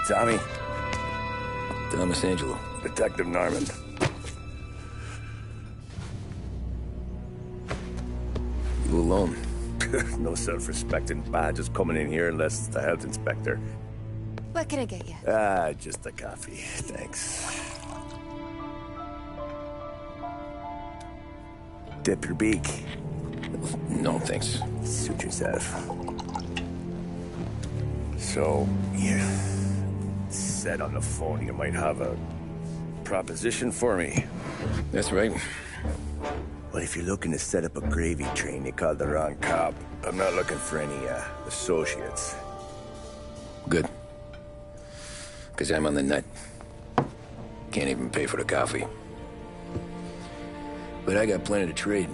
Tommy. Thomas Angelo. Detective Norman. You alone? No self-respecting badges coming in here unless it's the health inspector. What can I get you? Just a coffee. Thanks. Dip your beak. No, thanks. Suit yourself. So, you said on the phone you might have a proposition for me. That's right. Well, if you're looking to set up a gravy train, you called the wrong cop. I'm not looking for any, associates. Good. Because I'm on the nut. Can't even pay for the coffee. But I got plenty to trade.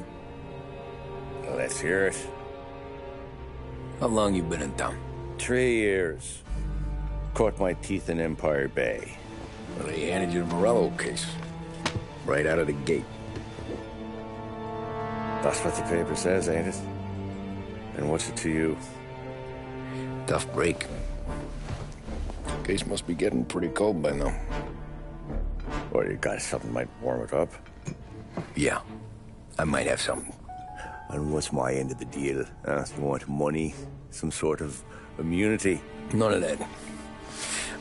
Well, let's hear it. How long you been in town? 3 years. Caught my teeth in Empire Bay. Well, they handed you the Morello case. Right out of the gate. That's what the paper says, ain't it? And what's it to you? Tough break. Case must be getting pretty cold by now. Or you got something might warm it up? Yeah, I might have something. And what's my end of the deal? You want money? Some sort of immunity? None of that.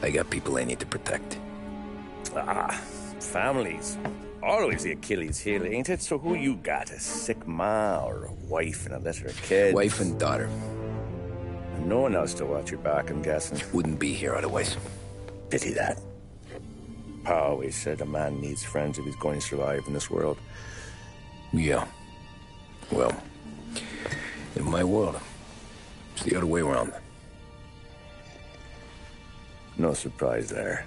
I got people I need to protect. Families. Always the Achilles heel, ain't it? So who you got? A sick ma or a wife and a litter of kids? Wife and daughter. And no one else to watch your back, I'm guessing. Wouldn't be here otherwise. Pity that. Pa always said a man needs friends if he's going to survive in this world. Yeah. Well, in my world, it's the other way around. No surprise there.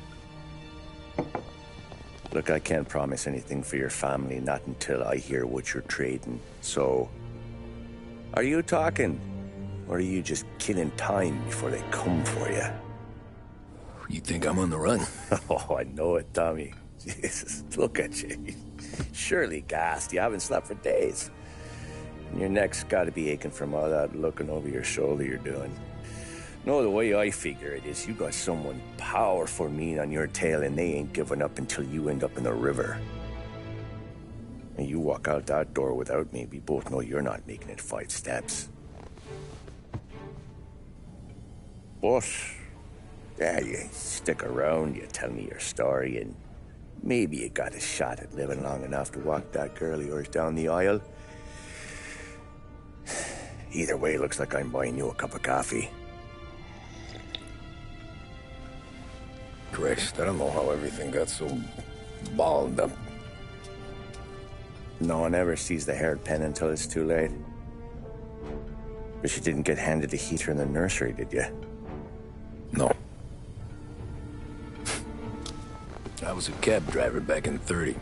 Look, I can't promise anything for your family, not until I hear what you're trading. So, are you talking? Or are you just killing time before they come for you? You think I'm on the run? Oh, I know it, Tommy. Jesus, look at you. Surely gassed. You haven't slept for days. And your neck's got to be aching from all that looking over your shoulder you're doing. No, the way I figure it is you got someone powerful mean on your tail and they ain't giving up until you end up in the river. And you walk out that door without me, we both know you're not making it 5 steps. But, yeah, you stick around, you tell me your story, and maybe you got a shot at living long enough to walk that girl of yours down the aisle. Either way, looks like I'm buying you a cup of coffee. Christ, I don't know how everything got so balled up. No one ever sees the haired pen until it's too late. But you didn't get handed a heater in the nursery, did you? No. I was a cab driver back in '30.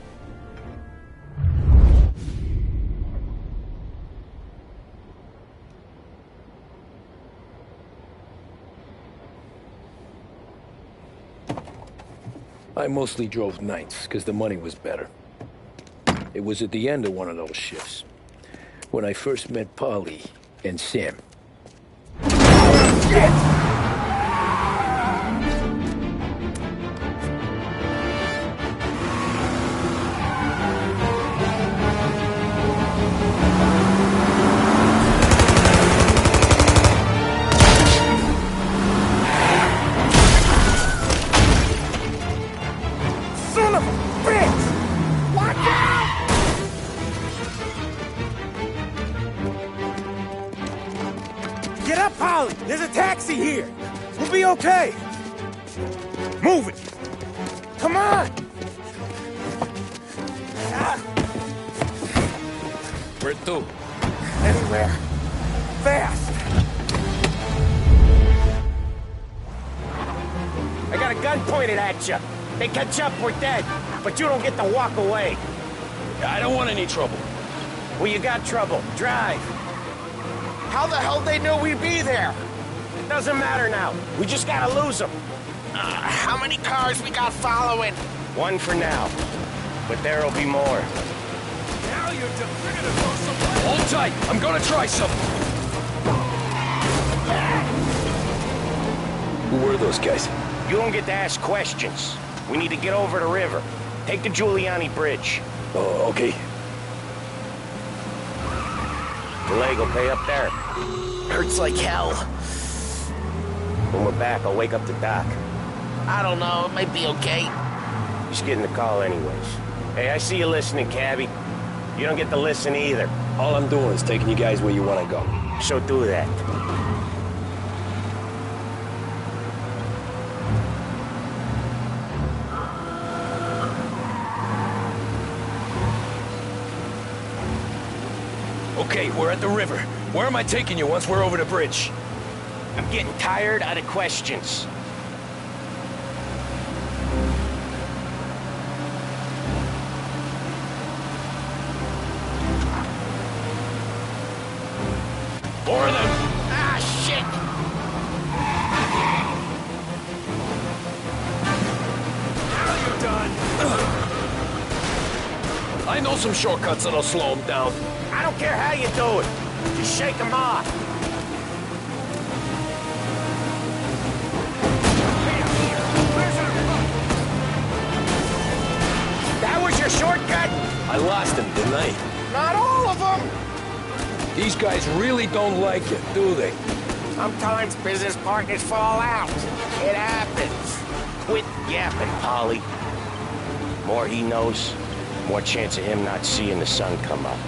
I mostly drove nights, because the money was better. It was at the end of one of those shifts, when I first met Polly and Sam. Shit! Get up, Polly! There's a taxi here! We'll be okay! Move it! Come on! Where to? Anywhere. Fast! I got a gun pointed at you. They catch up, we're dead. But you don't get to walk away. I don't want any trouble. Well, you got trouble. Drive. How the hell they knew we'd be there? It doesn't matter now. We just gotta lose them. How many cars we got following? One for now. But there'll be more. Now you're gonna go somewhere! Hold tight. I'm gonna try something. Who were those guys? You don't get to ask questions. We need to get over the river. Take the Giuliani Bridge. Oh, okay. The leg will pay up there. Hurts like hell. When we're back, I'll wake up the doc. I don't know, it might be okay. Just getting the call anyways. Hey, I see you listening, Cabby. You don't get to listen either. All I'm doing is taking you guys where you want to go. So do that. Okay, we're at the river. Where am I taking you once we're over the bridge? I'm getting tired of the questions. More of them! Ah, shit! I know some shortcuts that'll slow them down. I don't care how you do it. Just shake them off. That was your shortcut? I lost him, didn't I? Not all of them. These guys really don't like it, do they? Sometimes business partners fall out. It happens. Quit yapping, Polly. More he knows, more chance of him not seeing the sun come up.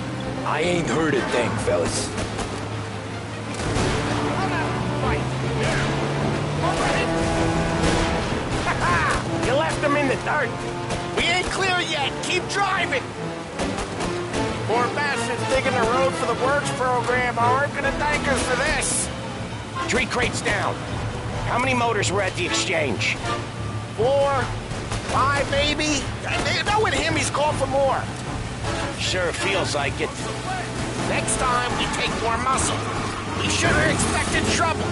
I ain't heard a thing, fellas. You left him in the dirt. We ain't clear yet. Keep driving. Poor bastards digging the road for the works program aren't gonna thank us for this. 3 crates down. How many motors were at the exchange? 4, 5 maybe. Knowing him, he's called for more. Sure feels like it. Next time, we take more muscle. We should have expected trouble.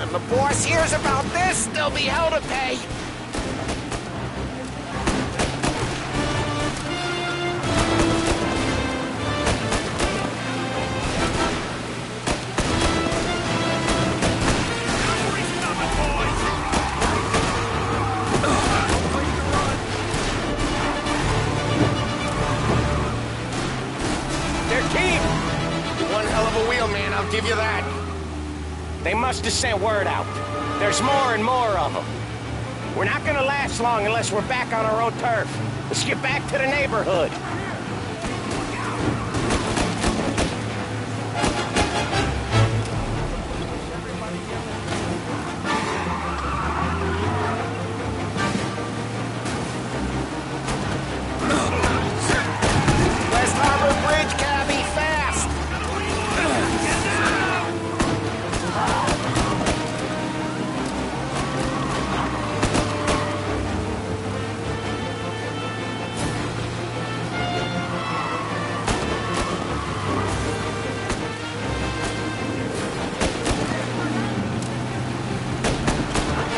If the boss hears about this, there'll be hell to pay. I'll give you that. They must have sent word out. There's more and more of them. We're not gonna last long unless we're back on our own turf. Let's get back to the neighborhood. West Harbor Bridge, cabby, fast!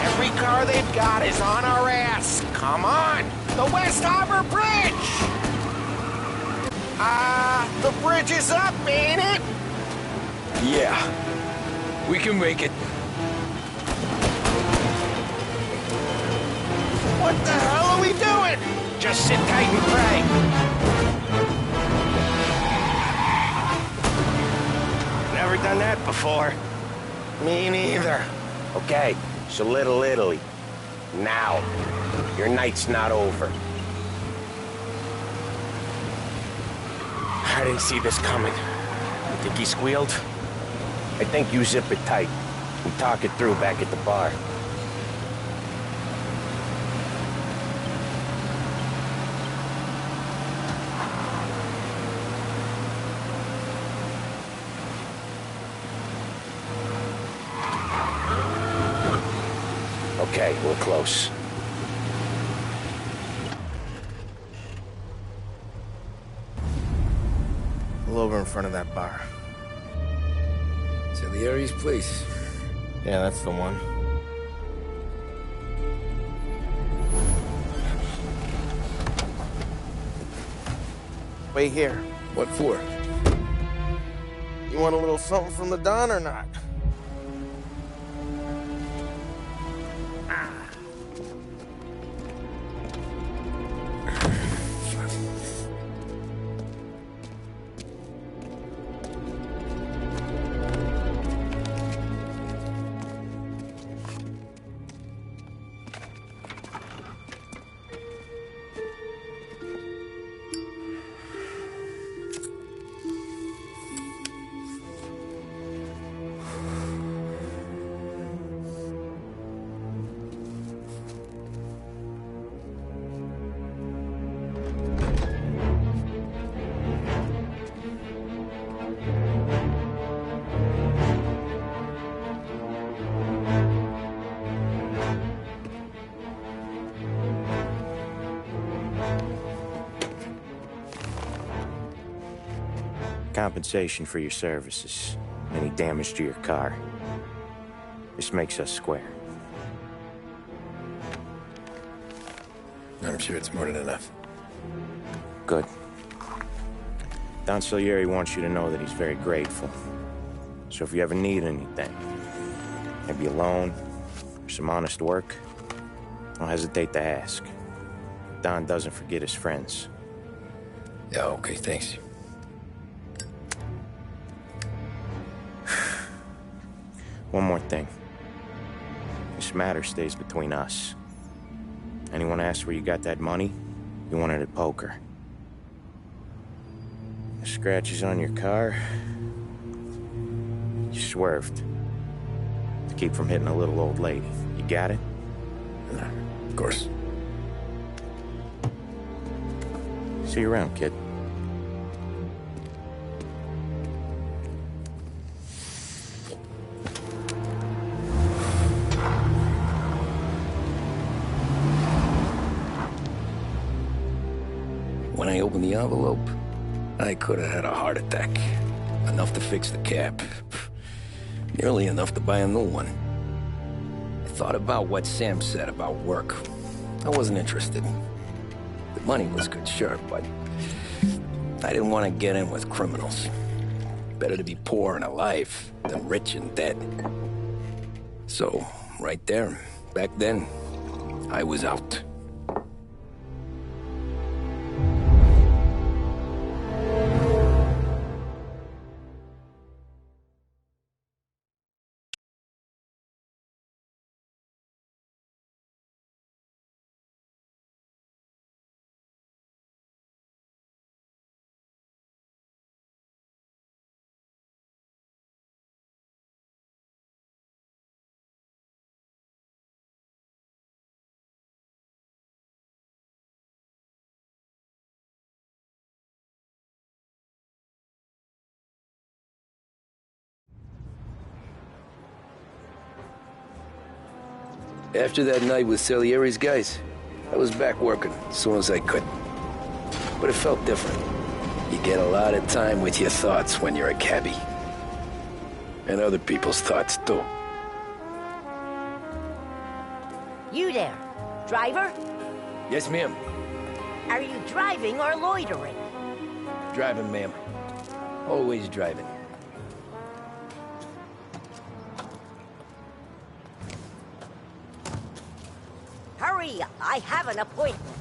Every car they've got is on our ass. Come on! The West Harbor Bridge! The bridge is up, ain't it? Yeah. We can make it. What the hell are we doing? Just sit tight and pray. Never done that before. Me neither. Okay, so Little Italy. Now. Your night's not over. I didn't see this coming. You think he squealed? I think you zip it tight. We talk it through back at the bar. Okay, we're close. Pull over in front of that bar. Salieri's place. Yeah, that's the one. Wait here. What for? You want a little something from the Don or not? compensation for your services, any damage to your car. This makes us square. I'm sure it's more than enough. Good. Don Salieri wants you to know that he's very grateful. So if you ever need anything, maybe a loan or some honest work, don't hesitate to ask. Don doesn't forget his friends. Yeah, okay, thanks. One more thing. This matter stays between us. Anyone asks where you got that money, you won it at poker. The scratches on your car, you swerved to keep from hitting a little old lady. You got it? Of course. See you around, kid. When I opened the envelope, I could have had a heart attack. Enough to fix the cap. Nearly enough to buy a new one. I thought about what Sam said about work. I wasn't interested. The money was good, sure, but I didn't want to get in with criminals. Better to be poor and alive than rich and dead. So, right there, back then, I was out. After that night with Salieri's guys, I was back working as soon as I could. But it felt different. You get a lot of time with your thoughts when you're a cabbie. And other people's thoughts, too. You there, driver? Yes, ma'am. Are you driving or loitering? Driving, ma'am. Always driving. Hurry, I have an appointment.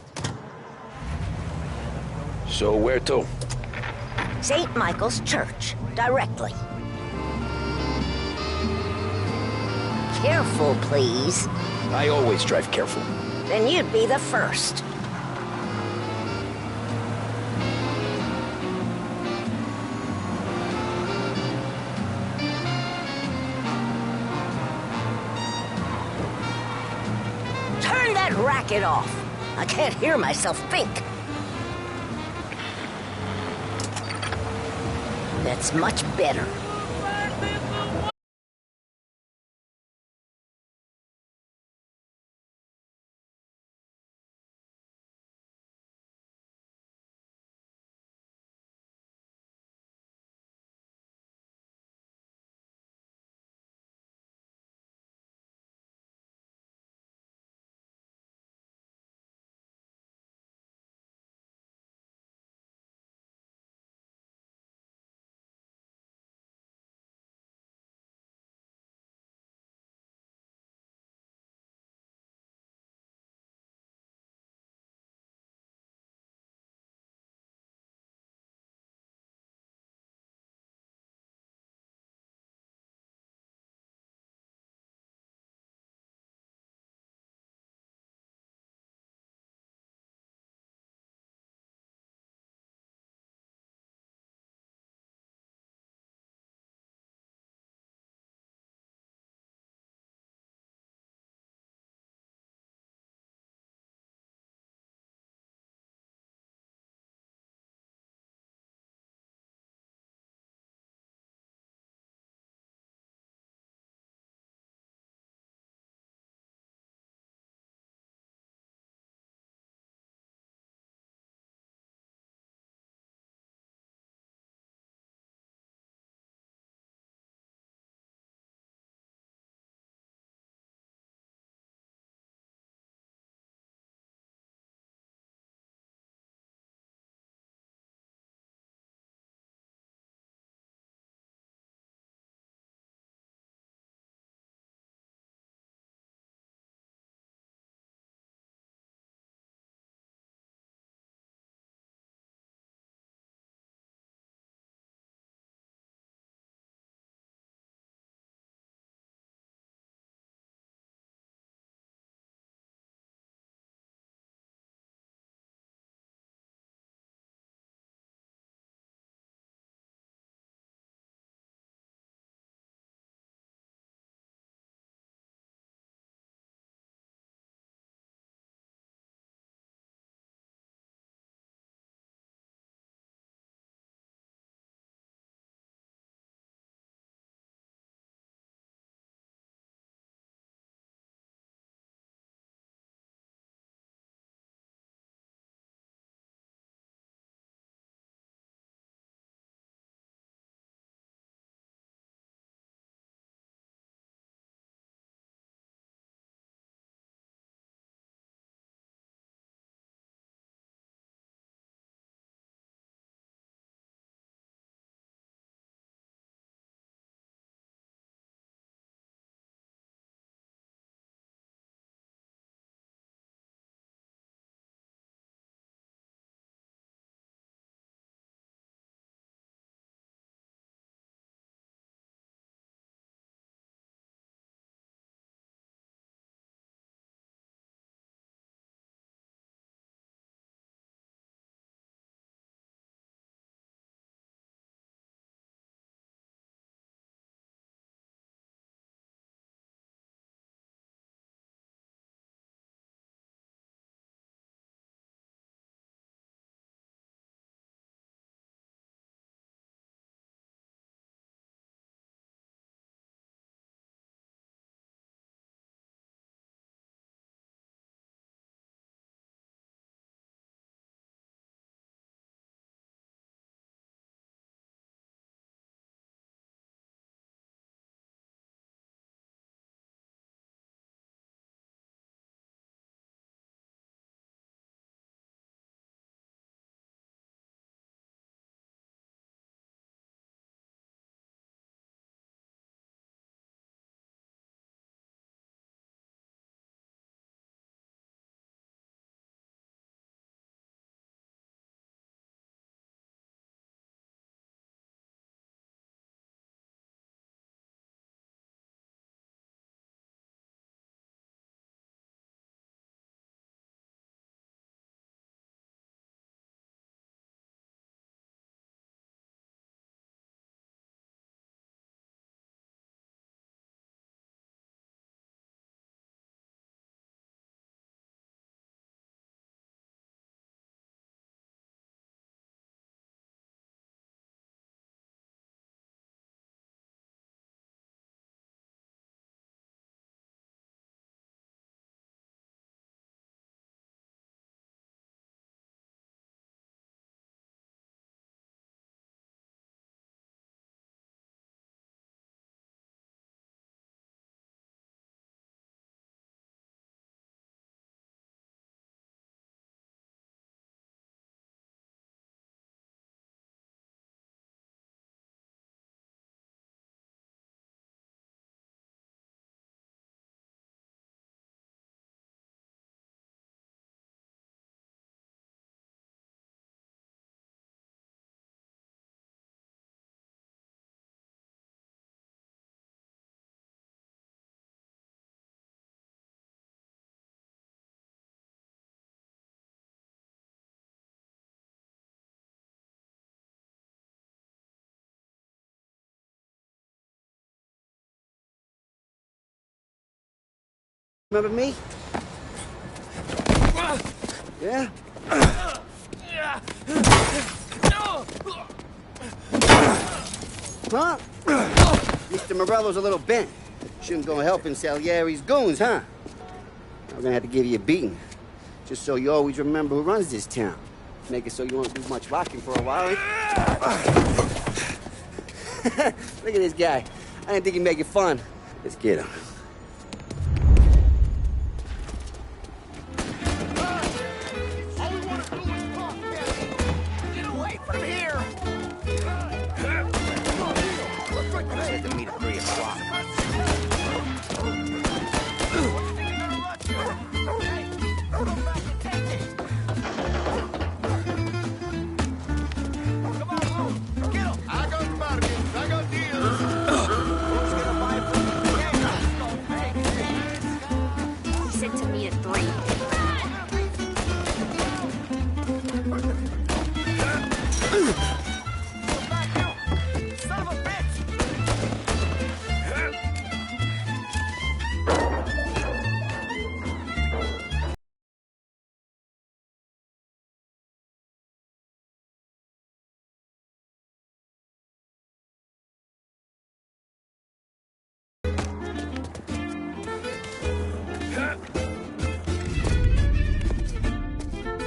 So where to? St. Michael's Church, directly. Careful, please. I always drive careful. Then you'd be the first. Turn that racket off. I can't hear myself think. That's much better. Remember me? Yeah? Huh? Mr. Morello's a little bent. Shouldn't go helping Salieri's goons, huh? I'm gonna have to give you a beating. Just so you always remember who runs this town. Make it so you won't do much rocking for a while. Look at this guy. I didn't think he'd make it fun. Let's get him.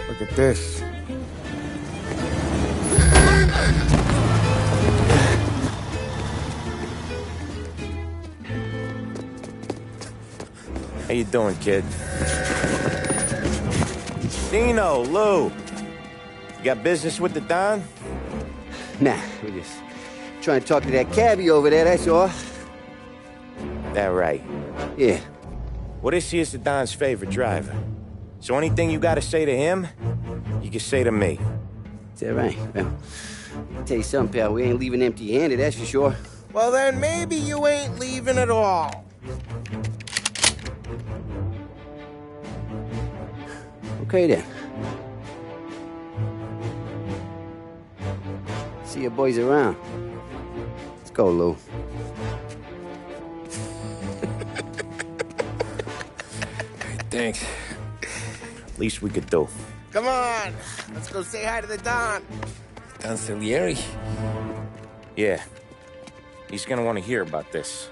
Look at this. How you doing, kid? Dino, Lou. You got business with the Don? Nah, we're just trying to talk to that cabbie over there, that's all. That right. Yeah. Well, this here's the Don's favorite driver. So anything you gotta say to him, you can say to me. Is that right? Well, I'll tell you something, pal. We ain't leaving empty-handed, that's for sure. Well, then maybe you ain't leaving at all. Okay, then. See your boys around. Let's go, Lou. Thanks. Least we could do. Come on, let's go say hi to the Don. Don Salieri? Yeah. He's gonna want to hear about this.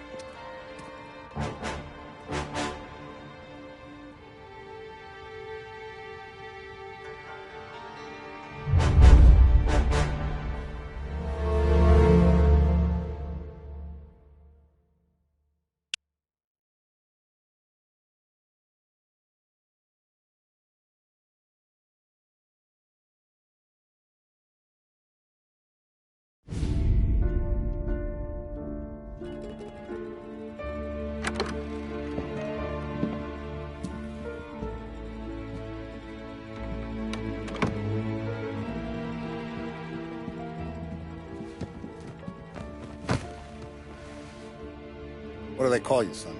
What do they call you, son?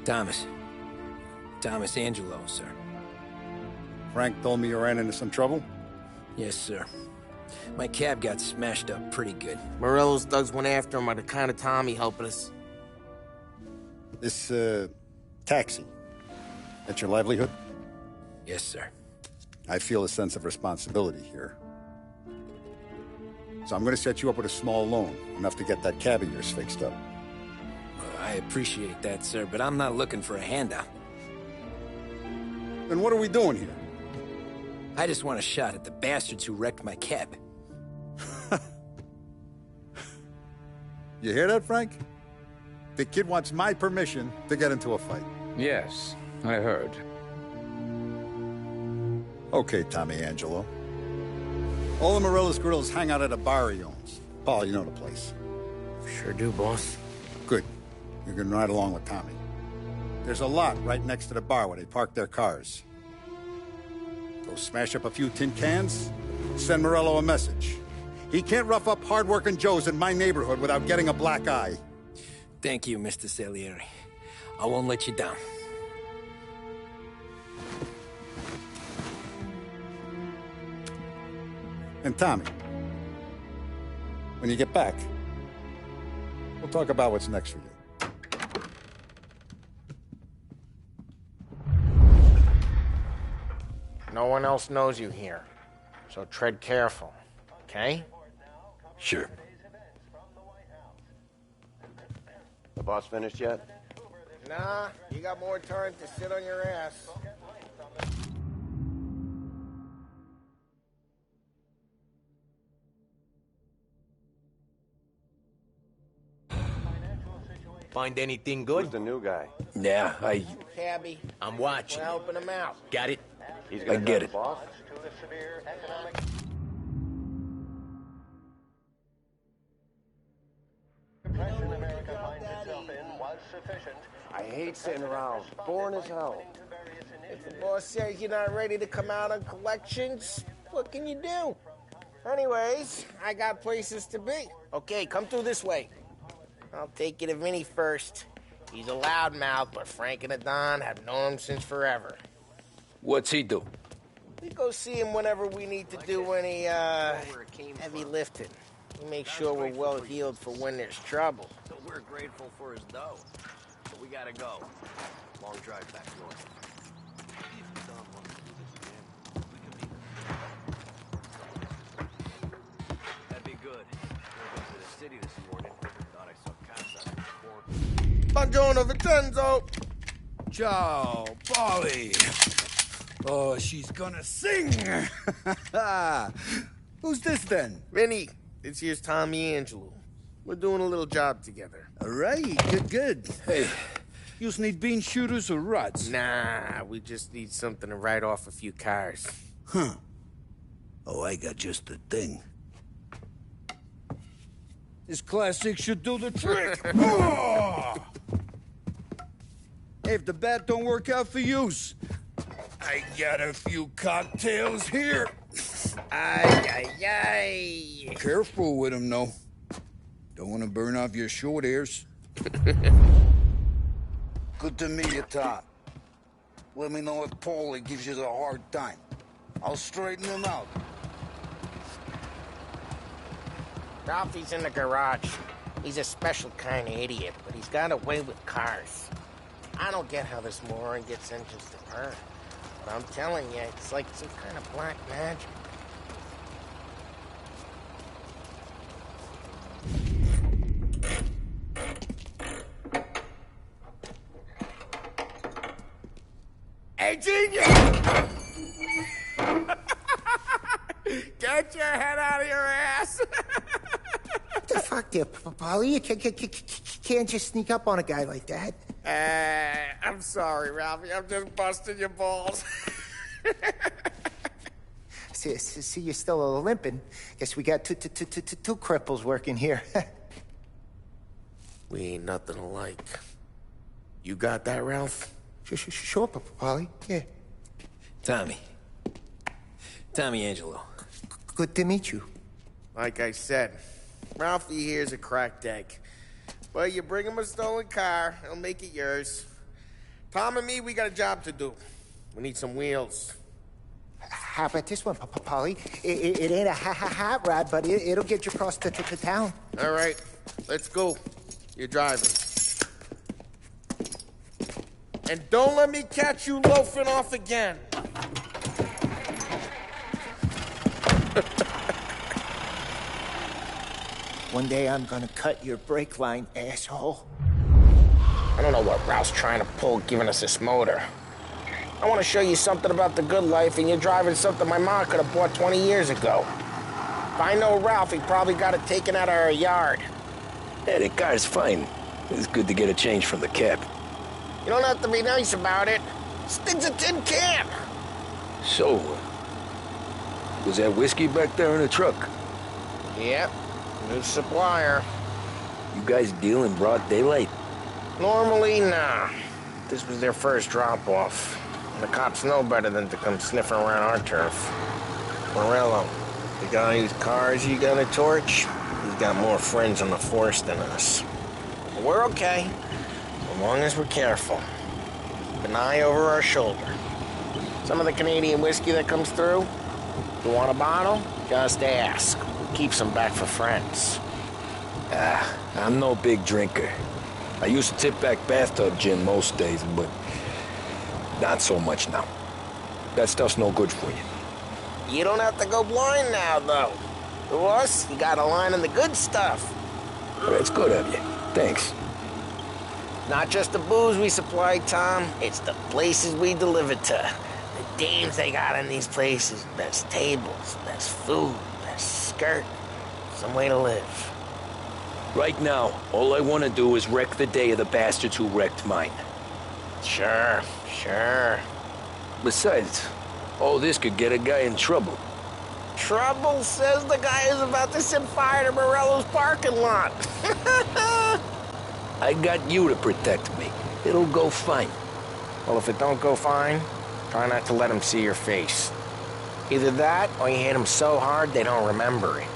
Thomas. Thomas Angelo, sir. Frank told me you ran into some trouble? Yes, sir. My cab got smashed up pretty good. Morello's thugs went after him on account of Tommy helping us. This, taxi. That's your livelihood? Yes, sir. I feel a sense of responsibility here. So I'm gonna set you up with a small loan, enough to get that cab of yours fixed up. I appreciate that, sir, but I'm not looking for a handout. Then what are we doing here? I just want a shot at the bastards who wrecked my cab. You hear that, Frank? The kid wants my permission to get into a fight. Yes, I heard. Okay, Tommy Angelo. All the Morello's girls hang out at a bar he owns. Paul, you know the place. Sure do, boss. Good. You can ride along with Tommy. There's a lot right next to the bar where they park their cars. Go smash up a few tin cans, send Morello a message. He can't rough up hard-working Joes in my neighborhood without getting a black eye. Thank you, Mr. Salieri. I won't let you down. And Tommy, when you get back, we'll talk about what's next for you. one else knows you here. So tread careful, okay? Sure. The boss finished yet? Nah, you got more time to sit on your ass. Find anything good? Who's the new guy? Yeah, Cabby, I'm watching. we're helping him out. Got it? He's I gonna get the it. boss? I hate sitting around. Boring as hell. If the boss says you're not ready to come out on collections, what can you do? Anyways, I got places to be. Okay, come through this way. I'll take you to Vinny first. He's a loudmouth, but Frank and the Don have known him since forever. What's he do? We go see him whenever we need to do any, heavy lifting. We make sure we're well healed for when there's trouble. So we're grateful for his dough. But we gotta go. Long drive back north. That'd be good. I went to the city this morning. Thought I saw cops out before. Buongiorno, Vincenzo! Ciao, Polly. Oh, she's gonna sing. Who's this then? Vinny, this here's Tommy Angelo. We're doing a little job together. All right, good. Hey, you need bean shooters or rods? Nah, we just need something to write off a few cars. Huh. Oh, I got just the thing. This classic should do the trick. Oh! Hey, if the bat don't work out for yous, I got a few cocktails here. Ay. Careful with them, though. Don't want to burn off your short hairs. Good to meet you, Tom. Let me know if Paulie gives you the hard time. I'll straighten him out. Ralphie's in the garage. He's a special kind of idiot, but he's got a way with cars. I don't get how this moron gets engines to burn. But I'm telling you, it's like some kind of black magic. Hey, genius! Get your head out of your ass! What the fuck there, Polly? You can't just sneak up on a guy like that. I'm sorry, Ralphie. I'm just busting your balls. See, you're still limping. Guess we got two cripples working here. We ain't nothing alike. You got that, Ralph? Sure, Polly. Yeah. Tommy Angelo. Good to meet you. Like I said, Ralphie here's a cracked egg. Well, you bring him a stolen car, he'll make it yours. Tom and me, we got a job to do. We need some wheels. How about this one, Polly? It ain't a hot rod, but it'll get you across to town. All right, let's go. You're driving. And don't let me catch you loafing off again. One day I'm gonna cut your brake line, asshole. I don't know what Ralph's trying to pull giving us this motor. I want to show you something about the good life, and you're driving something my mom could have bought 20 years ago. If I know Ralph, he probably got it taken out of our yard. Yeah, that car's fine. It's good to get a change from the cab. You don't have to be nice about it. Stig's a tin can. So, was that whiskey back there in the truck? Yep, new supplier. You guys deal in broad daylight? Normally, nah. This was their first drop-off. The cops know better than to come sniffing around our turf. Morello, the guy whose cars you got a torch, he's got more friends on the force than us. But we're okay, as long as we're careful. Keep an eye over our shoulder. Some of the Canadian whiskey that comes through, if you want a bottle, just ask. We'll keep some back for friends. I'm no big drinker. I used to tip back bathtub gin most days, but not so much now. That stuff's no good for you. You don't have to go blind now, though. To us, you got a line on the good stuff. That's good of you. Thanks. Not just the booze we supply, Tom. It's the places we deliver to. The dames they got in these places. Best tables, best food, best skirt. Some way to live. Right now, all I want to do is wreck the day of the bastards who wrecked mine. Sure. Besides, all this could get a guy in trouble. Trouble, says the guy who's about to set fire to Morello's parking lot. I got you to protect me. It'll go fine. Well, if it don't go fine, try not to let them see your face. Either that, or you hit them so hard they don't remember it.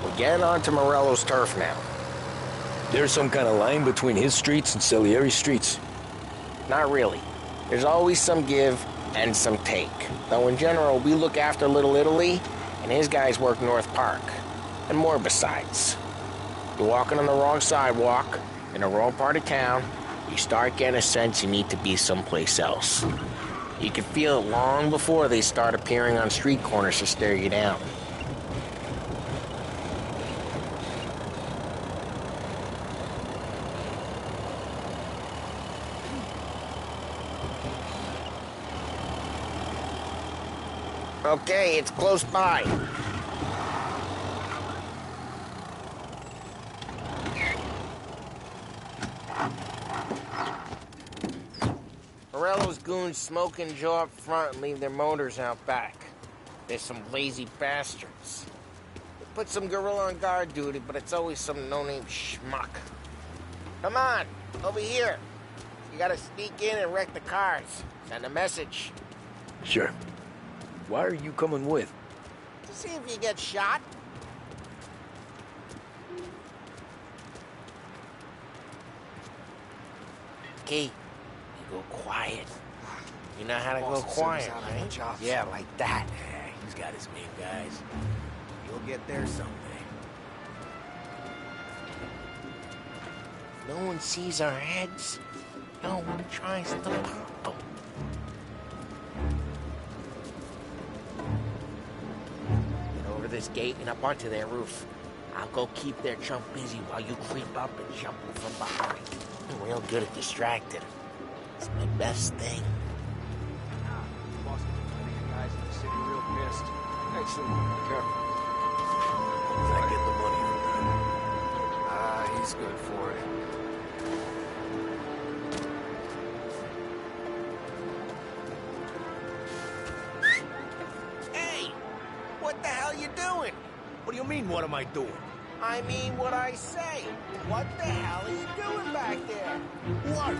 We're getting onto Morello's turf now. There's some kind of line between his streets and Salieri's streets? Not really. There's always some give and some take. Though in general, we look after Little Italy, and his guys work North Park. And more besides. You're walking on the wrong sidewalk, in the wrong part of town, you start getting a sense you need to be someplace else. You can feel it long before they start appearing on street corners to stare you down. Okay, it's close by. Morello's goons smoke and jaw up front and leave their motors out back. They're some lazy bastards. They put some gorilla on guard duty, but it's always some no-name schmuck. Come on, over here. You gotta sneak in and wreck the cars. Send a message. Sure. Why are you coming with? To see if you get shot. Okay, you go quiet. You know how to go quiet, right? Yeah, like that. Yeah, he's got his main guys. You'll get there someday. No one sees our heads. No one tries to pop them. This gate and up onto their roof. I'll go keep their chump busy while you creep up and jump from behind. I'm real good at distracting. It's my best thing. Boss, guys in the city real pissed. Excellent. Careful. I get the money from him. Ah, he's good for it. What the hell you doing? What do you mean, what am I doing? I mean what I say. What the hell are you doing back there? What?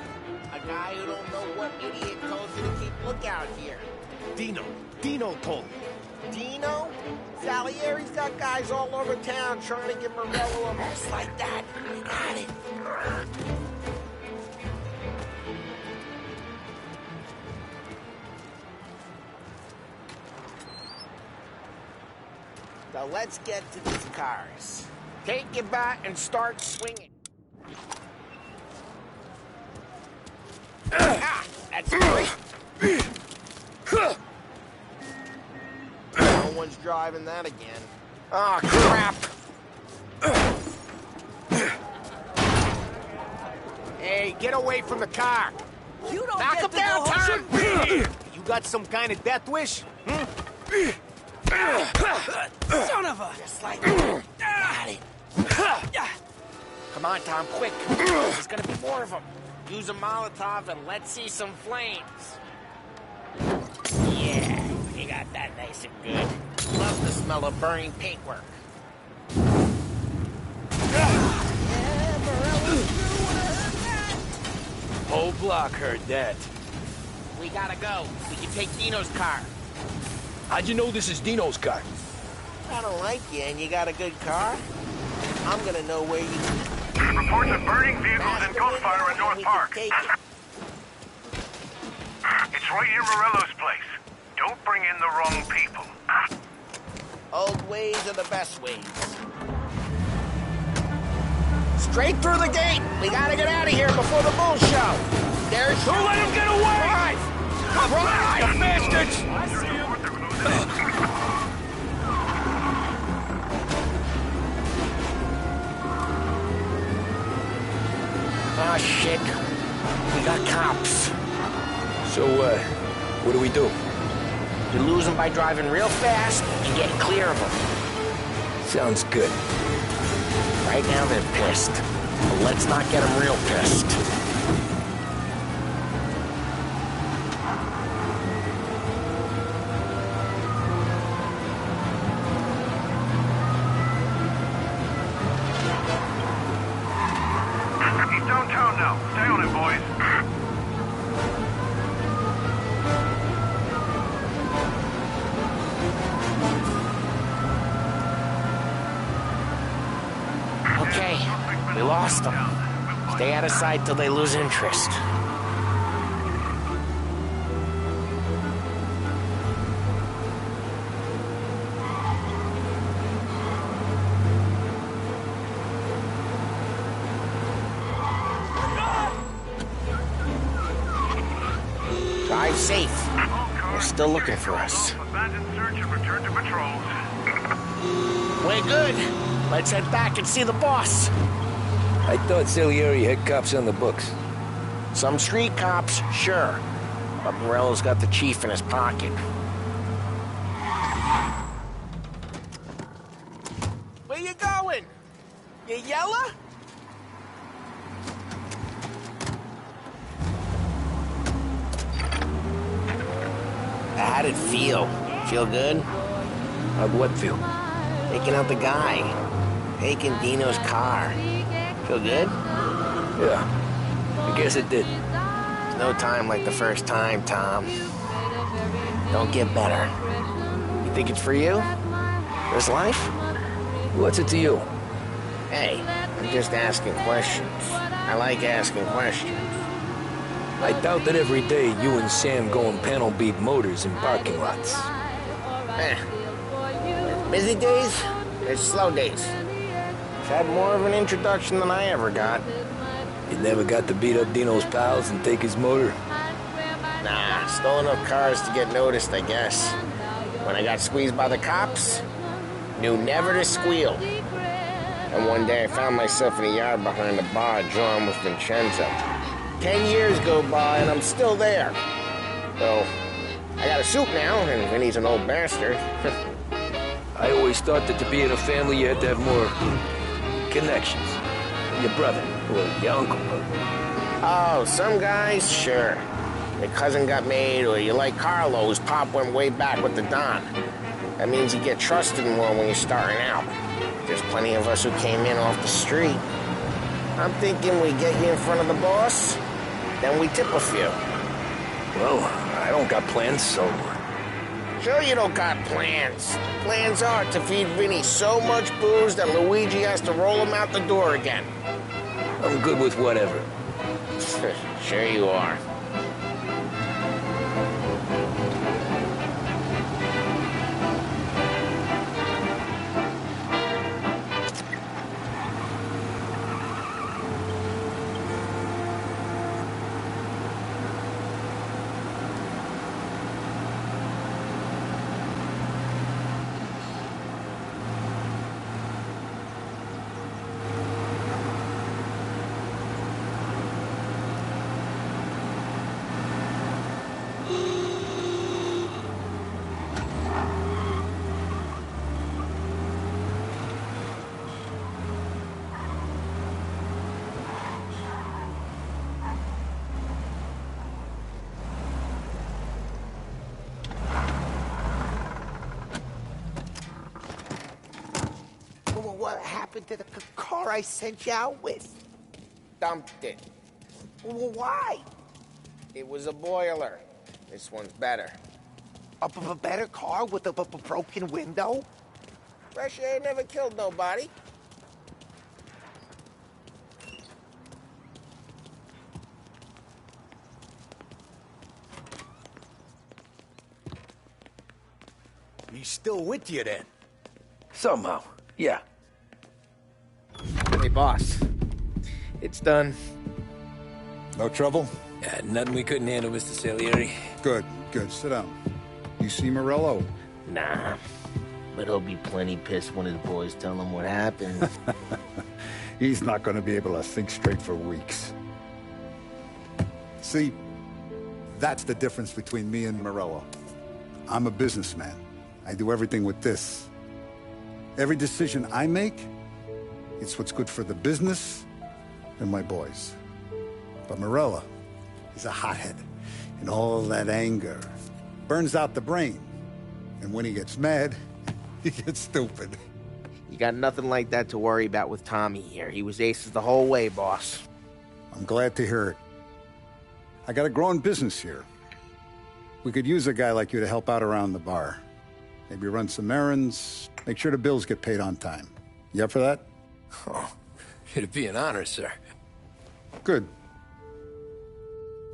A guy who don't know what idiot told you to keep lookout here. Dino told me. Dino? Salieri's got guys all over town trying to get Morello a mess like that. You got it. So let's get to these cars. Take your bat and start swinging. Ah, that's great. No one's driving that again. Oh, crap. Hey, get away from the car. You don't Knock get him to down, go home. Tom. You got some kind of death wish? Son of a... Just like that. Got it. Come on, Tom, quick. There's gonna be more of them. Use a Molotov and let's see some flames. Yeah, you got that nice and good. Love the smell of burning paintwork. Yeah, Morello's crew would have heard that. Whole block heard that. We gotta go. We can take Dino's car. How'd you know this is Dino's car? I don't like you and you got a good car. I'm gonna know where you... Reports of burning vehicles and gunfire in North Park. Take it. It's right near Morello's place. Don't bring in the wrong people. Old ways are the best ways. Straight through the gate. We gotta get out of here before the bull show. There's... Don't let him get away! Drive! Drive, you bastards! Oh, shit. We got cops. So, what do we do? You lose them by driving real fast and getting clear of them. Sounds good. Right now they're pissed. But let's not get them real pissed. He's downtown now. Stay on it, boys. Okay, we lost them. Stay out of sight till they lose interest. Drive safe. They're still looking for us. Abandon search and return to patrols. We're good. Let's head back and see the boss. I thought Salieri had cops on the books. Some street cops, sure. But Morello's got the chief in his pocket. Where you going? You yella? How'd it feel? Feel good? How'd what feel? Taking out the guy. Taking Dino's car. Feel good? Yeah, I guess it did. There's no time like the first time, Tom. Don't get better. You think it's for you? This life? What's it to you? Hey, I'm just asking questions. I like asking questions. I doubt that every day you and Sam go and panel beat motors in parking lots. There's busy days, there's slow days. I've had more of an introduction than I ever got. You never got to beat up Dino's pals and take his motor? Nah, stole enough cars to get noticed, I guess. When I got squeezed by the cops, knew never to squeal. And one day I found myself in a yard behind the bar drawing with Vincenzo. 10 years go by and I'm still there. So, I got a suit now, and Vinny's an old bastard. I always thought that to be in a family you had to have more connections. Your brother, or your uncle. Oh, some guys, sure. Your cousin got made, or you like Carlo, whose pop went way back with the Don. That means you get trusted more when you're starting out. There's plenty of us who came in off the street. I'm thinking we get you in front of the boss, then we tip a few. Well, I don't got plans, so... Sure you don't got plans. Plans are to feed Vinny so much booze that Luigi has to roll him out the door again. I'm good with whatever. Sure you are. What happened to the car I sent you out with? Dumped it. Why? It was a boiler. This one's better. A better car with a broken window? Fresh air never killed nobody. He's still with you then? Somehow, yeah. Hey, boss. It's done. No trouble? Nothing we couldn't handle, Mr. Salieri. Good, good. Sit down. You see Morello? Nah. But he'll be plenty pissed when his boys tell him what happened. He's not going to be able to think straight for weeks. See, that's the difference between me and Morello. I'm a businessman. I do everything with this. Every decision I make, it's what's good for the business and my boys. But Morello is a hothead, and all that anger burns out the brain. And when he gets mad, he gets stupid. You got nothing like that to worry about with Tommy here. He was aces the whole way, boss. I'm glad to hear it. I got a growing business here. We could use a guy like you to help out around the bar. Maybe run some errands, make sure the bills get paid on time. You up for that? Oh, it'd be an honor, sir. Good.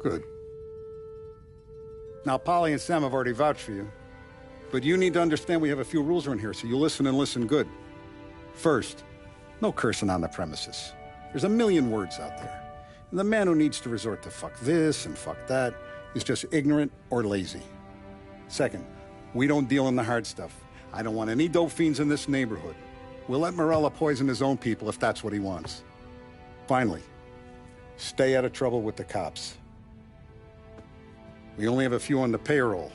Good. Now, Polly and Sam have already vouched for you. But you need to understand we have a few rules around here, so you listen and listen good. First, no cursing on the premises. There's a million words out there. And the man who needs to resort to fuck this and fuck that is just ignorant or lazy. Second, we don't deal in the hard stuff. I don't want any dope fiends in this neighborhood. We'll let Morello poison his own people if that's what he wants. Finally, stay out of trouble with the cops. We only have a few on the payroll.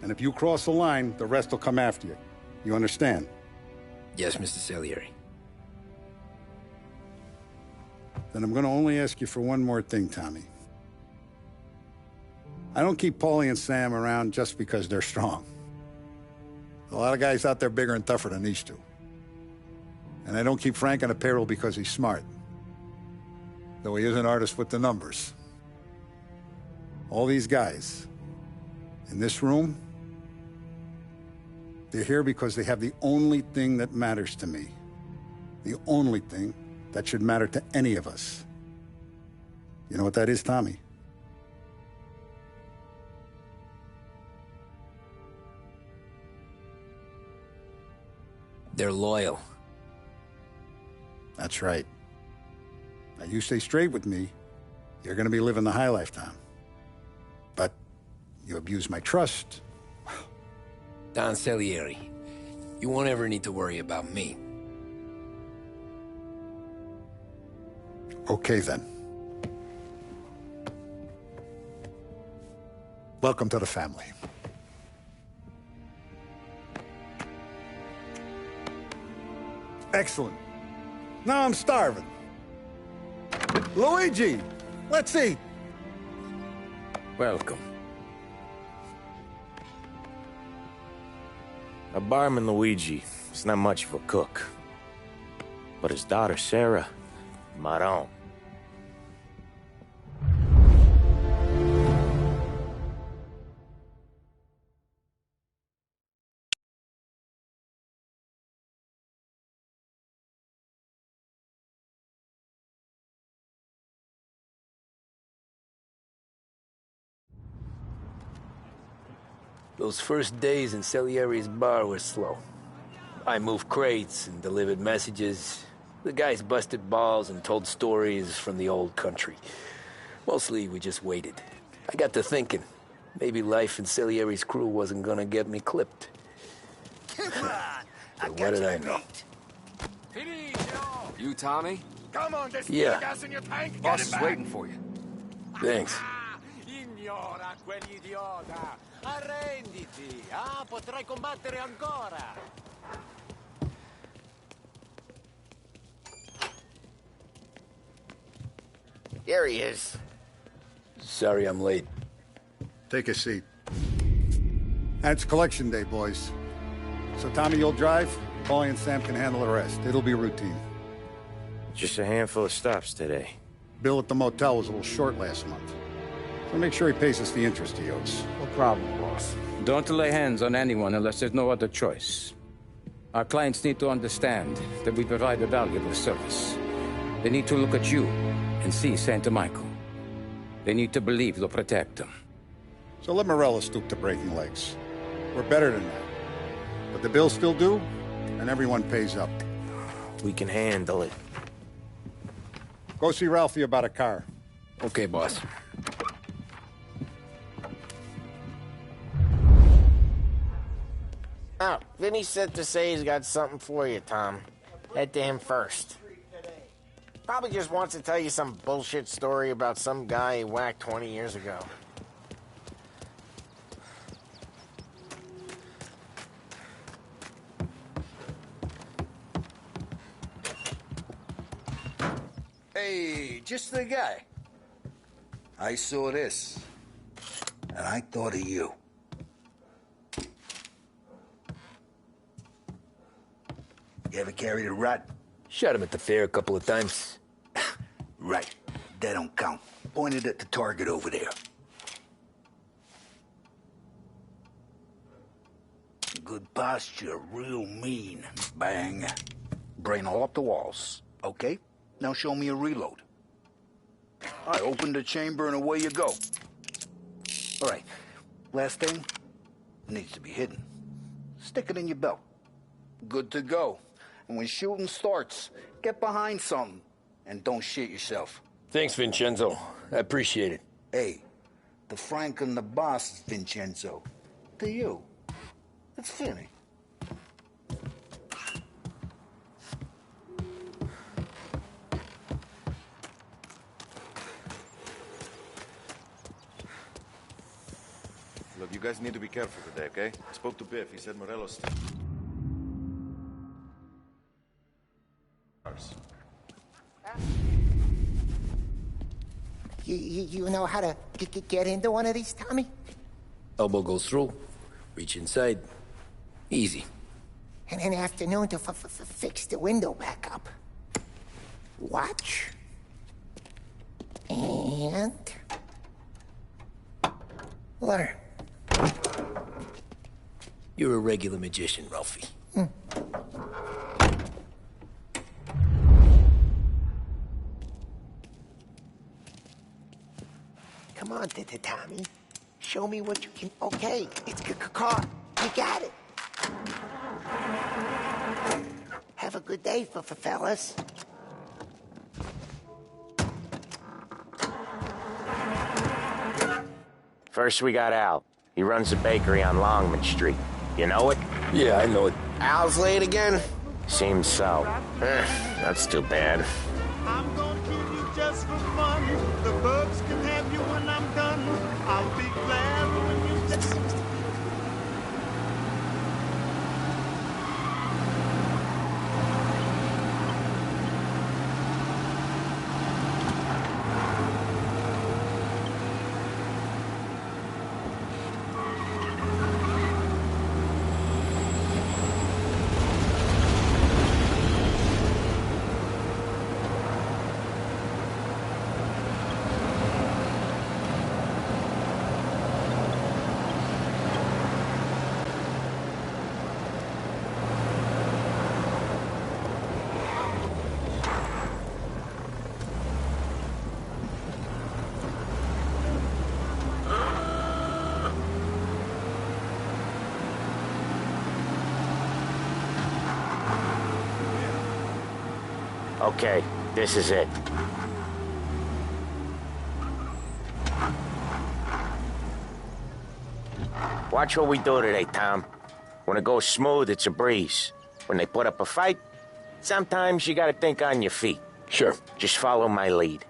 And if you cross the line, the rest will come after you. You understand? Yes, Mr. Salieri. Then I'm going to only ask you for one more thing, Tommy. I don't keep Paulie and Sam around just because they're strong. A lot of guys out there bigger and tougher than these two. And I don't keep Frank on a payroll because he's smart. Though he is an artist with the numbers. All these guys in this room, they're here because they have the only thing that matters to me. The only thing that should matter to any of us. You know what that is, Tommy? They're loyal. That's right. Now, you stay straight with me, you're gonna be living the high life, Tom. But you abuse my trust. Don Salieri, you won't ever need to worry about me. Okay, then. Welcome to the family. Excellent. Now I'm starving. Luigi, let's eat. Welcome. A barman Luigi is not much of a cook. But his daughter Sarah, Maron. Those first days in Salieri's bar were slow. I moved crates and delivered messages. The guys busted balls and told stories from the old country. Mostly, we just waited. I got to thinking, maybe life in Salieri's crew wasn't gonna get me clipped. But what did I know? You, Tommy? Come on, there's Yeah. gas in your tank. Boss Get is it back. waiting for you. Thanks. Ignora quell'idiota! Arrenditi! Ah, potrai combattere ancora! There he is. Sorry I'm late. Take a seat. And it's collection day, boys. So Tommy, you'll drive. Paulie and Sam can handle the rest. It'll be routine. Just a handful of stops today. Bill at the motel was a little short last month. So make sure he pays us the interest he owes. No problem, boss. Don't lay hands on anyone unless there's no other choice. Our clients need to understand that we provide a valuable service. They need to look at you and see Santa Michael. They need to believe you'll protect them. So let Morello stoop to breaking legs. We're better than that. But the bill's still due, and everyone pays up. We can handle it. Go see Ralphie about a car. Okay, boss. Oh, Vinny sent to say he's got something for you, Tom. Head to him first. Probably just wants to tell you some bullshit story about some guy he whacked 20 years ago. Hey, just the guy. I saw this, and I thought of you. You ever carried a rat? Shot him at the fair a couple of times. Right. That don't count. Pointed at the target over there. Good posture, real mean. Bang. Brain all up the walls. Okay? Now show me a reload. I open the chamber and away you go. All right. Last thing. Needs to be hidden. Stick it in your belt. Good to go. And when shooting starts, get behind something. And don't shit yourself. Thanks, Vincenzo. I appreciate it. Hey, the Frank and the boss is Vincenzo. To you, it's Vinny. Look, you guys need to be careful today, okay? I spoke to Biff. He said Morelos... You know how to get into one of these, Tommy? Elbow goes through. Reach inside. Easy. And an afternoon to fix the window back up. Watch. And... learn. You're a regular magician, Ralphie. Come on, Tommy. Show me what you can... Okay, it's car. You got it. Have a good day, fellas. First, we got Al. He runs a bakery on Longman Street. You know it? Yeah, I know it. Al's late again? Seems so. That's too bad. I'm gonna kill you just for fun. The bugs can have you when I'm done. I'll be glad when you... Okay, this is it. Watch what we do today, Tom. When it goes smooth, it's a breeze. When they put up a fight, sometimes you gotta think on your feet. Sure. Just follow my lead.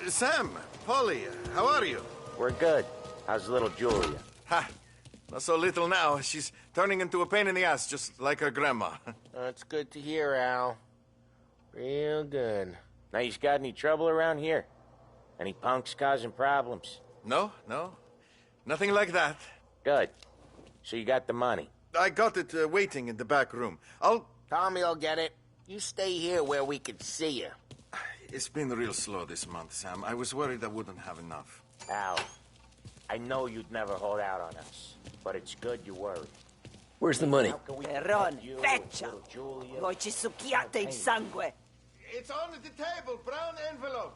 Sam, Polly, how are you? We're good. How's little Julia? Ha! Not so little now. She's turning into a pain in the ass, just like her grandma. That's good to hear, Al. Real good. Now, you got any trouble around here? Any punks causing problems? No. Nothing like that. Good. So you got the money? I got it waiting in the back room. Tommy'll get it. You stay here where we can see you. It's been real slow this month, Sam. I was worried I wouldn't have enough. Al, I know you'd never hold out on us, but it's good you worried. Where's the money? Peron, feccia! Voi ci succhiate il sangue! It's on the table, brown envelope.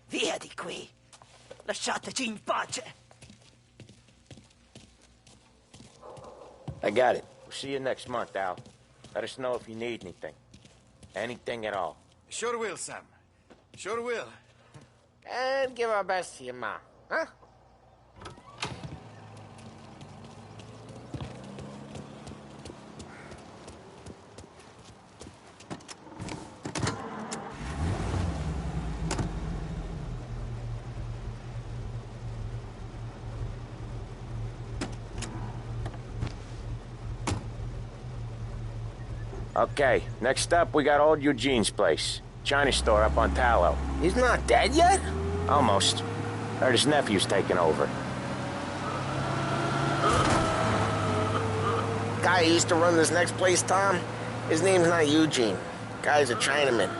Via di qui! Lasciateci in pace! I got it. We'll see you next month, Al. Let us know if you need anything. Anything at all. Sure will, Sam. Sure will. And give our best to your ma, huh? Okay, next up, we got old Eugene's place. China store up on Tallow. He's not dead yet? Almost. Heard his nephew's taking over. Guy who used to run this next place, Tom, his name's not Eugene. Guy's a Chinaman.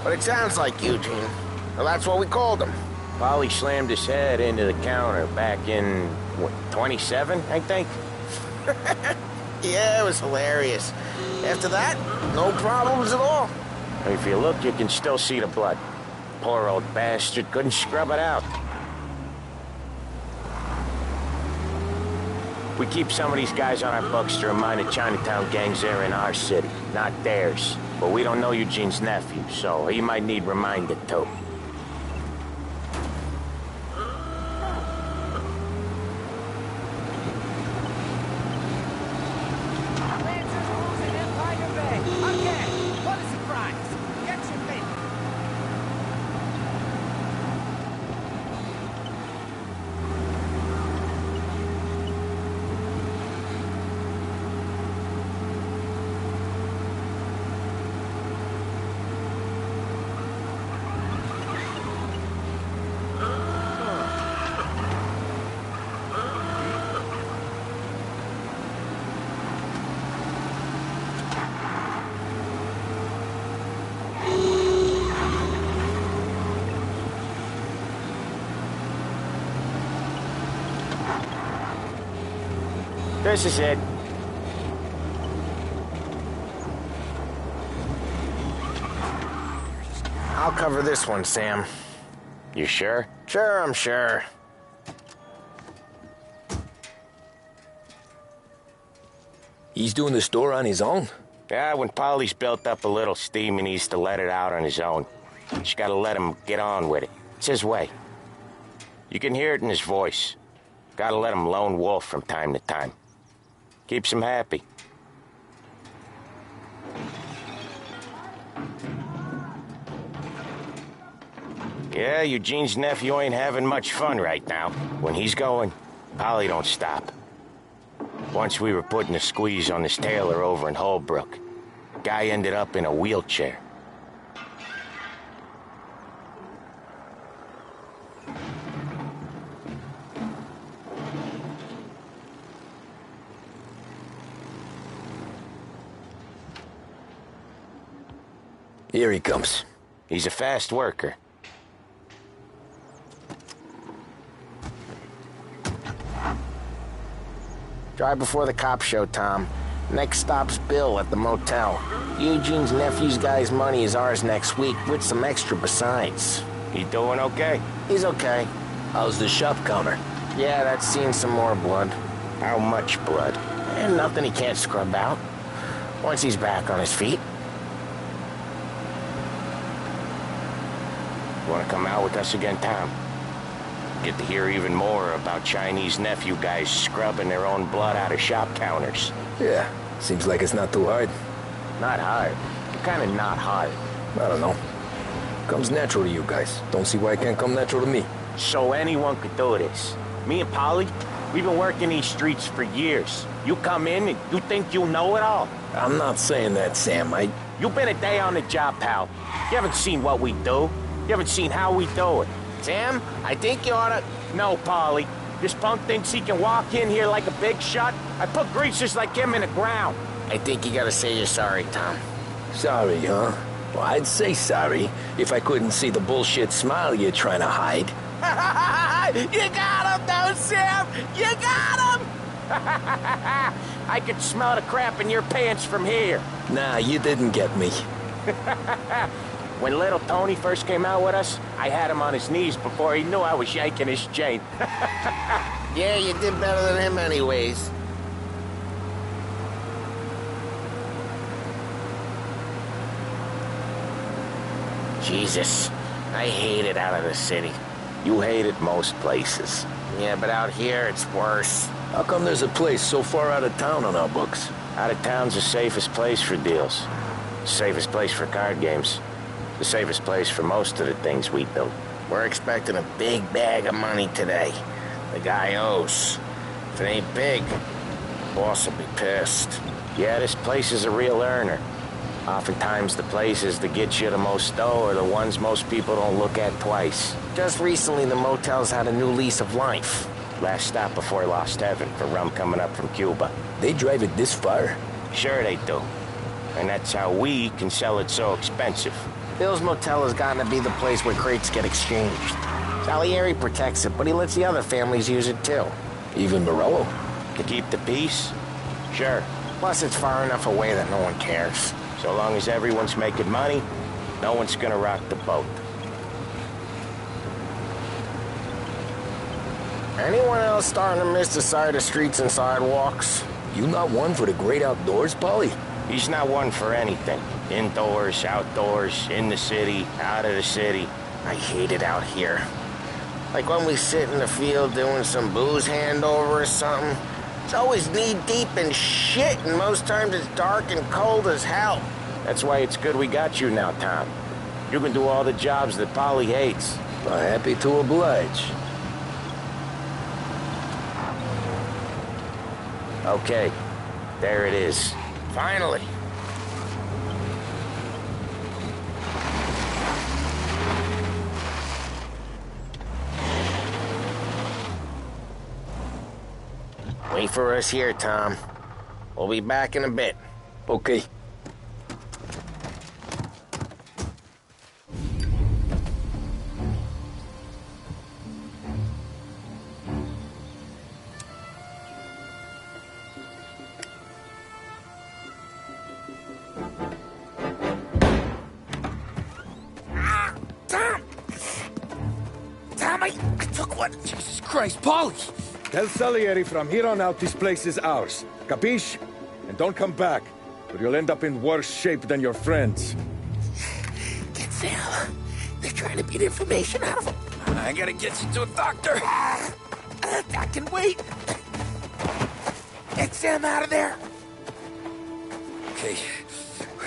But it sounds like Eugene. Well, that's what we called him. Polly slammed his head into the counter back in, what, 27, I think? Yeah, it was hilarious. After that, no problems at all. If you look, you can still see the blood. Poor old bastard couldn't scrub it out. We keep some of these guys on our books to remind the Chinatown gangs they're in our city, not theirs. But we don't know Eugene's nephew, so he might need reminded too. This is it. I'll cover this one, Sam. You sure? Sure, I'm sure. He's doing the store on his own? Yeah, when Polly's built up a little steam, he needs to let it out on his own. Just gotta let him get on with it. It's his way. You can hear it in his voice. Gotta let him lone wolf from time to time. Keeps him happy. Yeah, Eugene's nephew ain't having much fun right now. When he's going, Polly don't stop. Once we were putting a squeeze on this tailor over in Holbrook. Guy ended up in a wheelchair. Here he comes. He's a fast worker. Drive before the cops show, Tom. Next stop's Bill at the motel. Eugene's nephew's guy's money is ours next week, with some extra besides. He doing okay? He's okay. How's the shop counter? Yeah, that's seen some more blood. How much blood? And nothing he can't scrub out. Once he's back on his feet. Want to come out with us again, Tom? Get to hear even more about Chinese nephew guys scrubbing their own blood out of shop counters. Yeah, seems like it's not too hard. Not hard? Kind of not hard. I don't know. Comes natural to you guys. Don't see why it can't come natural to me. So anyone could do this. Me and Polly, we've been working these streets for years. You come in and you think you know it all. I'm not saying that, Sam. You've been a day on the job, pal. You haven't seen what we do. You haven't seen how we do it. Sam, I think you oughta... No, Polly. This punk thinks he can walk in here like a big shot? I put greasers like him in the ground. I think you gotta say you're sorry, Tom. Sorry, huh? Well, I'd say sorry if I couldn't see the bullshit smile you're trying to hide. You got him, though, Sam! You got him! I could smell the crap in your pants from here. Nah, you didn't get me. When little Tony first came out with us, I had him on his knees before he knew I was yanking his chain. Yeah, you did better than him anyways. Jesus, I hate it out of the city. You hate it most places. Yeah, but out here, it's worse. How come there's a place so far out of town on our books? Out of town's the safest place for deals. The safest place for card games. The safest place for most of the things we do. We're expecting a big bag of money today. The guy owes. If it ain't big, boss will be pissed. Yeah, this place is a real earner. Oftentimes the places that get you the most dough are the ones most people don't look at twice. Just recently, the motel's had a new lease of life. Last stop before Lost Heaven for rum coming up from Cuba. They drive it this far? Sure they do. And that's how we can sell it so expensive. Bill's Motel has gotten to be the place where crates get exchanged. Salieri protects it, but he lets the other families use it too. Even Morello? To keep the peace? Sure. Plus, it's far enough away that no one cares. So long as everyone's making money, no one's gonna rock the boat. Anyone else starting to miss the side of streets and sidewalks? You not one for the great outdoors, Polly? He's not one for anything. Indoors, outdoors, in the city, out of the city. I hate it out here. Like when we sit in the field doing some booze handover or something. It's always knee-deep in shit, and most times it's dark and cold as hell. That's why it's good we got you now, Tom. You can do all the jobs that Polly hates. I'm happy to oblige. Okay, there it is. Finally. Wait for us here, Tom. We'll be back in a bit. Okay. Tom, I took one. Jesus Christ, Polly! Tell Salieri from here on out this place is ours. Capiche? And don't come back, or you'll end up in worse shape than your friends. Get Sam. They're trying to beat information out of him. I gotta get you to a doctor. I can wait. Get Sam out of there. Okay.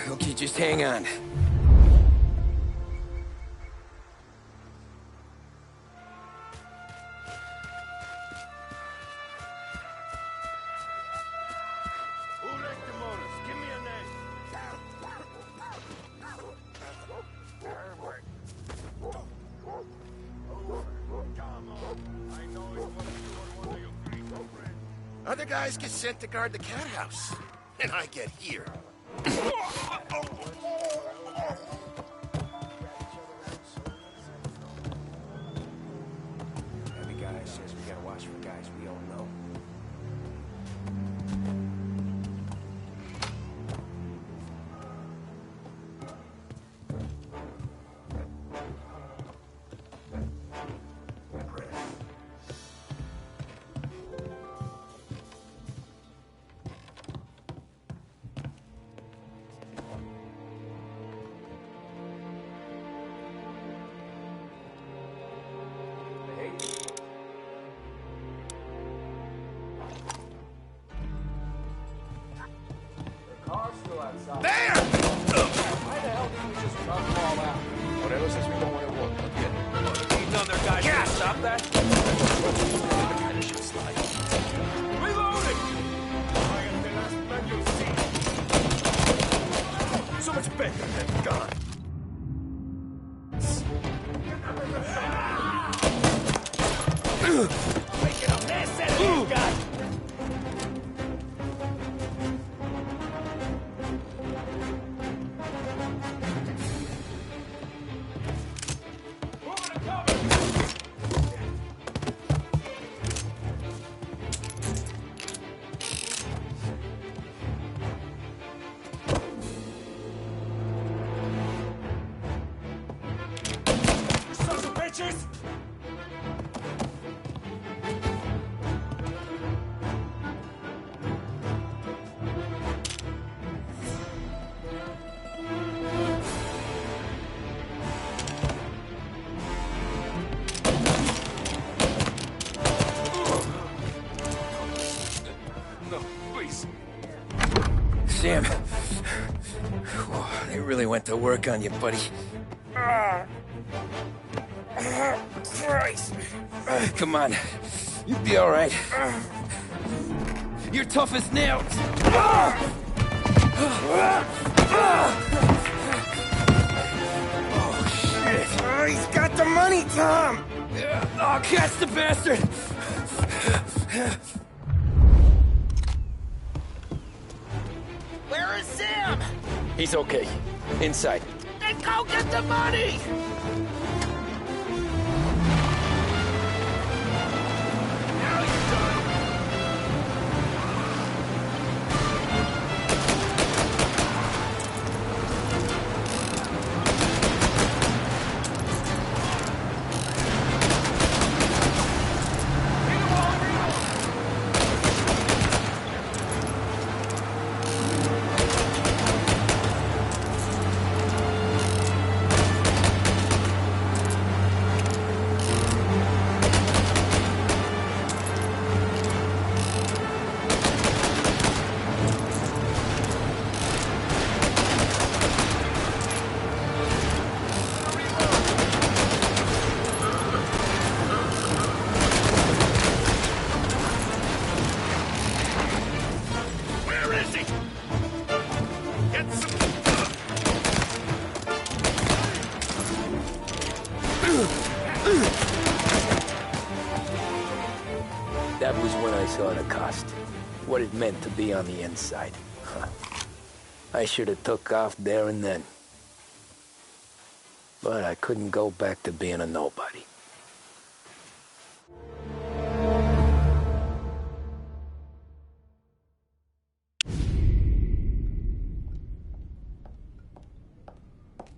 Okay, just hang on. Other guys get sent to guard the cat house, and I get here. Every guy says we gotta watch for guys we don't know. There! Why the hell didn't we just run them all out? Morello says we don't want to walk again. These other guys can't stop that. The kind of shit slide. Reloading! So much better than gone. Wake it up bitches! Sam, they really went to work on you, buddy. Christ. Come on, you'll be all right. You're tough as nails. Oh, shit. Oh, he's got the money, Tom! Oh, catch the bastard! Where is Sam? He's okay. Inside. Then go get the money! That was when I saw the cost. What it meant to be on the inside. Huh. I should have took off there and then. But I couldn't go back to being a nobody.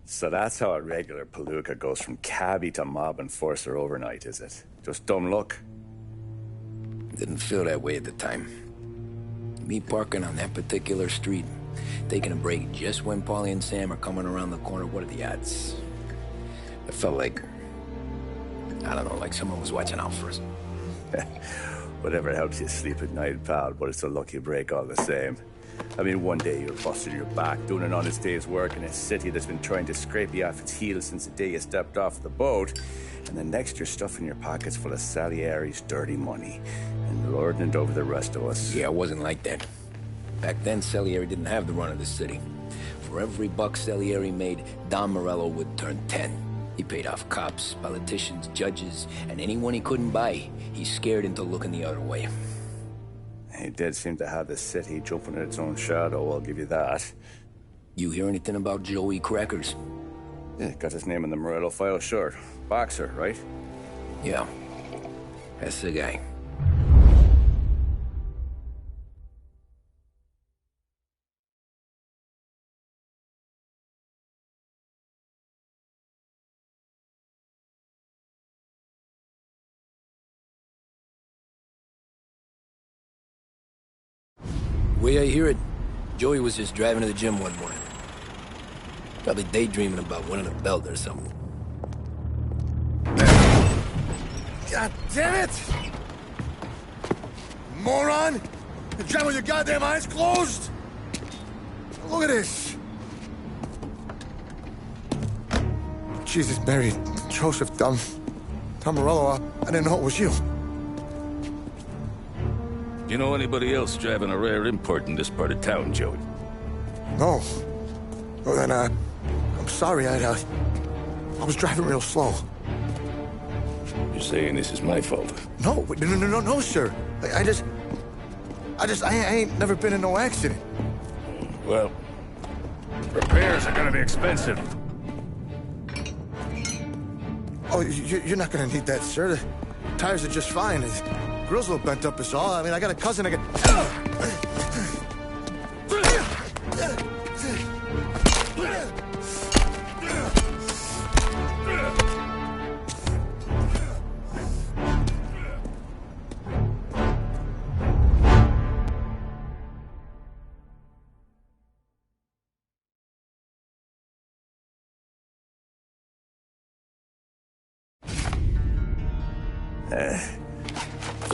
So that's how a regular palooka goes from cabbie to mob enforcer overnight, is it? Just dumb luck? Didn't feel that way at the time. Me parking on that particular street, taking a break just when Paulie and Sam are coming around the corner, what are the odds? I felt like, I don't know, like someone was watching out for us. Whatever helps you sleep at night, pal, but it's a lucky break all the same. I mean, one day you're busted your back, doing an honest day's work in a city that's been trying to scrape you off its heels since the day you stepped off the boat, and then next you're stuffing your pockets full of Salieri's dirty money and lording it over the rest of us. Yeah, it wasn't like that. Back then, Salieri didn't have the run of the city. For every buck Salieri made, Don Morello would turn 10. He paid off cops, politicians, judges, and anyone he couldn't buy, he scared into looking the other way. He did seem to have the city jumping at its own shadow, I'll give you that. You hear anything about Joey Crackers? Yeah, got his name in the Morello file, sure. Boxer, right? Yeah, that's the guy. Way I hear it, Joey was just driving to the gym one morning. Probably daydreaming about winning a belt or something. God damn it! Moron! You jam with your goddamn eyes closed? Look at this! Jesus, Mary, Joseph, Tom Morello, I didn't know it was you. You know anybody else driving a rare import in this part of town, Joey? No. Well, then, I'm sorry, I was driving real slow. You're saying this is my fault? No, no, sir. I ain't never been in no accident. Well, repairs are gonna be expensive. Oh, you're not gonna need that, sir. The tires are just fine. The grill's a little bent up is all. I mean, I got a cousin I can...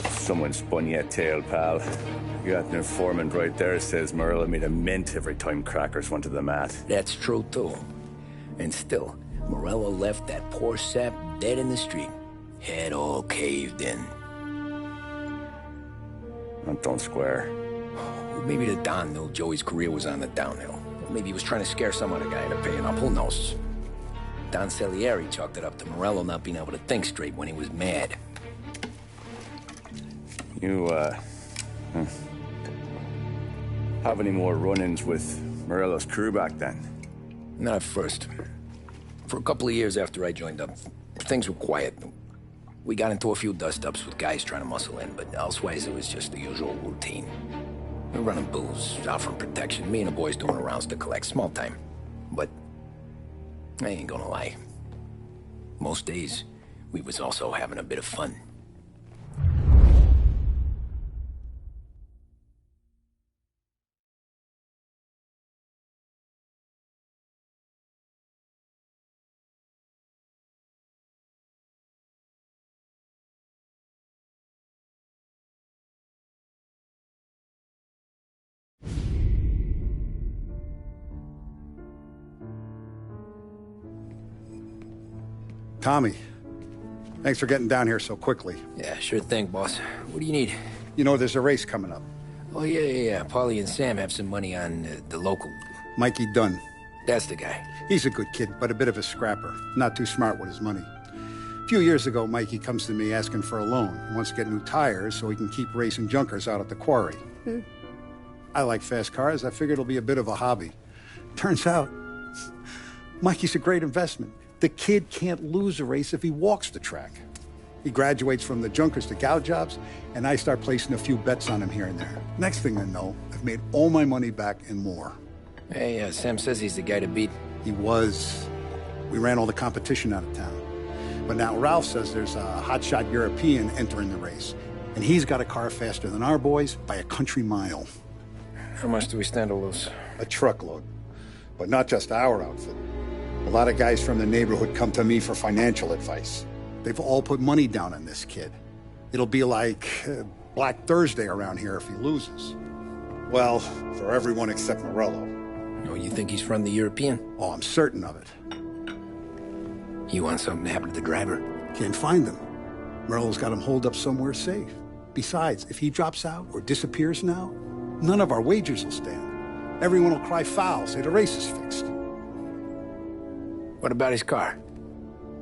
Someone spun you a tale, pal. You got an informant right there says Morello made a mint every time crackers went to the mat. That's true, too. And still, Morello left that poor sap dead in the street. Head all caved in. That don't square. Well, maybe the Don knew Joey's career was on the downhill. Maybe he was trying to scare some other guy into paying up. Who knows? Don Salieri chalked it up to Morello not being able to think straight when he was mad. You, have any more run-ins with Morello's crew back then? Not at first. For a couple of years after I joined up, things were quiet. We got into a few dust-ups with guys trying to muscle in, but elsewise it was just the usual routine. We were running booze, offering protection, me and the boys doing rounds to collect, small time. But I ain't gonna lie. Most days, we was also having a bit of fun. Tommy, thanks for getting down here so quickly. Yeah, sure thing, boss. What do you need? You know, there's a race coming up. Oh, yeah. Paulie and Sam have some money on the local. Mikey Dunn. That's the guy. He's a good kid, but a bit of a scrapper. Not too smart with his money. A few years ago, Mikey comes to me asking for a loan. He wants to get new tires so he can keep racing junkers out at the quarry. I like fast cars. I figured it'll be a bit of a hobby. Turns out, Mikey's a great investment. The kid can't lose a race if he walks the track. He graduates from the junkers to gal jobs, and I start placing a few bets on him here and there. Next thing I know, I've made all my money back and more. Hey, Sam says he's the guy to beat. He was. We ran all the competition out of town. But now Ralph says there's a hotshot European entering the race, and he's got a car faster than our boys by a country mile. How much do we stand to lose? A truckload. But not just our outfit. A lot of guys from the neighborhood come to me for financial advice. They've all put money down on this kid. It'll be like Black Thursday around here if he loses. Well, for everyone except Morello. Oh, you think he's from the European? Oh, I'm certain of it. You want something to happen to the driver? Can't find him. Morello's got him holed up somewhere safe. Besides, if he drops out or disappears now, none of our wagers will stand. Everyone will cry foul, say the race is fixed. What about his car?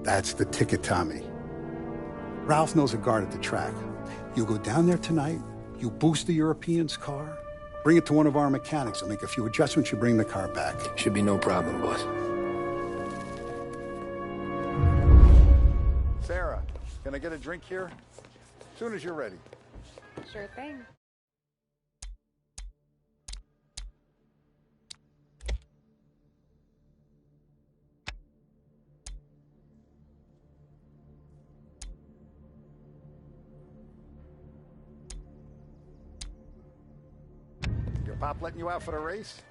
That's the ticket, Tommy. Ralph knows a guard at the track. You go down there tonight, you boost the European's car, bring it to one of our mechanics, and make a few adjustments, you bring the car back. Should be no problem, boss. Sarah, can I get a drink here? As soon as you're ready. Sure thing. Your pop letting you out for the race?